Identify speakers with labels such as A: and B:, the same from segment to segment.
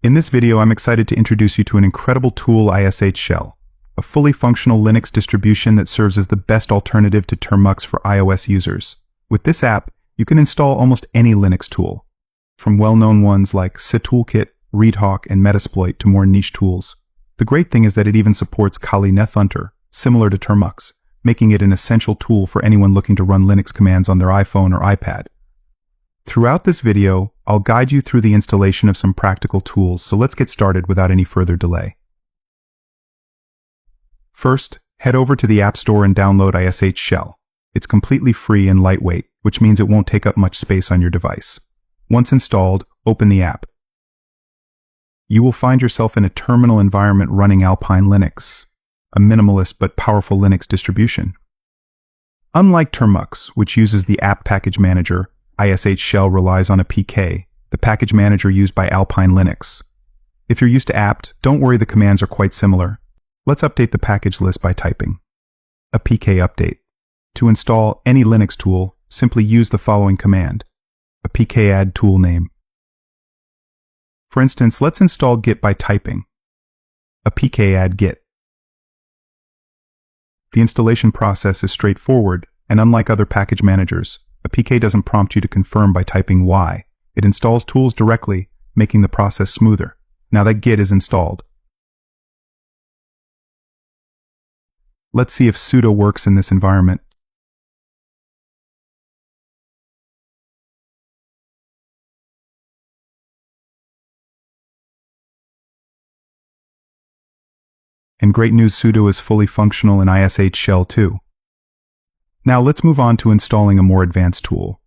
A: In this video, I'm excited to introduce you to an incredible tool, ISH Shell, a fully functional Linux distribution that serves as the best alternative to Termux for iOS users. With this app, you can install almost any Linux tool, from well-known ones like cToolkit, ReadHawk, and Metasploit to more niche tools. The great thing is that it even supports Kali Nethunter, similar to Termux, making it an essential tool for anyone looking to run Linux commands on their iPhone or iPad. Throughout this video, I'll guide you through the installation of some practical tools, so let's get started without any further delay. First, head over to the App Store and download ISH Shell. It's completely free and lightweight, which means it won't take up much space on your device. Once installed, open the app. You will find yourself in a terminal environment running Alpine Linux, a minimalist but powerful Linux distribution. Unlike Termux, which uses the App Package Manager, ISH Shell relies on a PK, the package manager used by Alpine Linux. If you're used to apt, don't worry, the commands are quite similar. Let's update the package list by typing a PK update. To install any Linux tool, simply use the following command, a PK add tool name. For instance, let's install Git by typing a PK add Git. The installation process is straightforward, and unlike other package managers, a PK doesn't prompt you to confirm by typing Y. It installs tools directly, making the process smoother. Now that Git is installed, let's see if sudo works in this environment. And great news, sudo is fully functional in ISH Shell too. Now let's move on to installing a more advanced tool.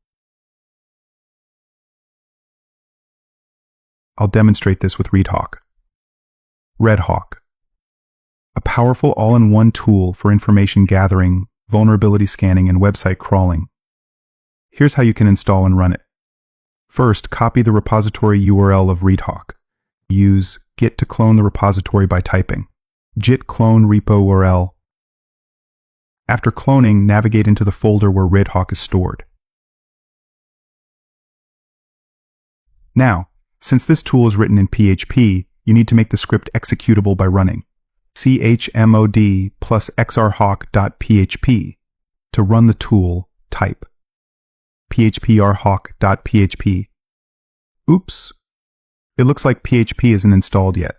A: I'll demonstrate this with ReadHawk. ReadHawk, a powerful all-in-one tool for information gathering, vulnerability scanning, and website crawling. Here's how you can install and run it. First, copy the repository URL of ReadHawk. Use git to clone the repository by typing git clone repo URL. After cloning, navigate into the folder where ReadHawk is stored. Now, since this tool is written in PHP, you need to make the script executable by running chmod plus xrhawk.php. To run the tool, type phprhawk.php. Oops! It looks like PHP isn't installed yet.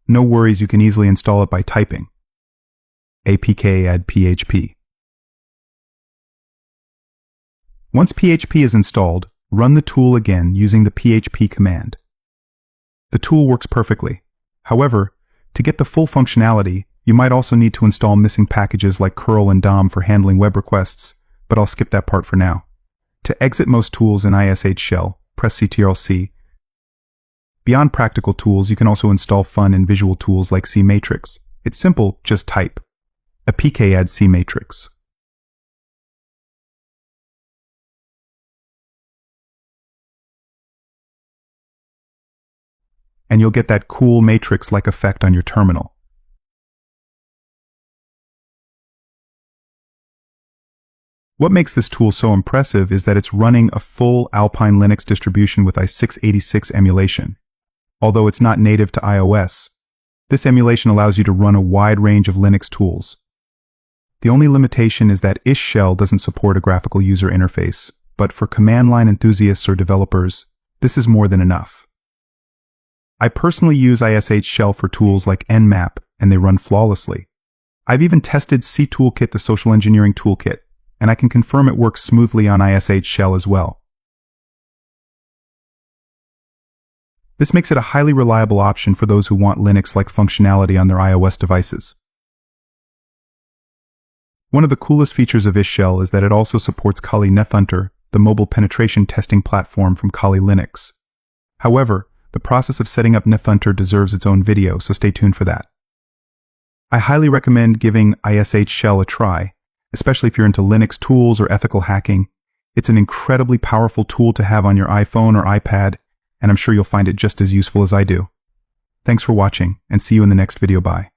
A: No worries, you can easily install it by typing apk add php. Once PHP is installed, run the tool again using the php command. The tool works perfectly. However, to get the full functionality, you might also need to install missing packages like curl and dom for handling web requests, but I'll skip that part for now. To exit most tools in ISH Shell, press Ctrl+C. Beyond practical tools, you can also install fun and visual tools like CMatrix. It's simple, just type a PK add CMatrix. And you'll get that cool matrix-like effect on your terminal. What makes this tool so impressive is that it's running a full Alpine Linux distribution with i686 emulation. Although it's not native to iOS, this emulation allows you to run a wide range of Linux tools. The only limitation is that ISH Shell doesn't support a graphical user interface, but for command line enthusiasts or developers, this is more than enough. I personally use ISH Shell for tools like Nmap, and they run flawlessly. I've even tested cToolkit, the social engineering toolkit, and I can confirm it works smoothly on ISH Shell as well. This makes it a highly reliable option for those who want Linux-like functionality on their iOS devices. One of the coolest features of ISH Shell is that it also supports Kali Nethunter, the mobile penetration testing platform from Kali Linux. However, the process of setting up Nethunter deserves its own video, so stay tuned for that. I highly recommend giving ISH Shell a try, especially if you're into Linux tools or ethical hacking. It's an incredibly powerful tool to have on your iPhone or iPad, and I'm sure you'll find it just as useful as I do. Thanks for watching, and see you in the next video. Bye.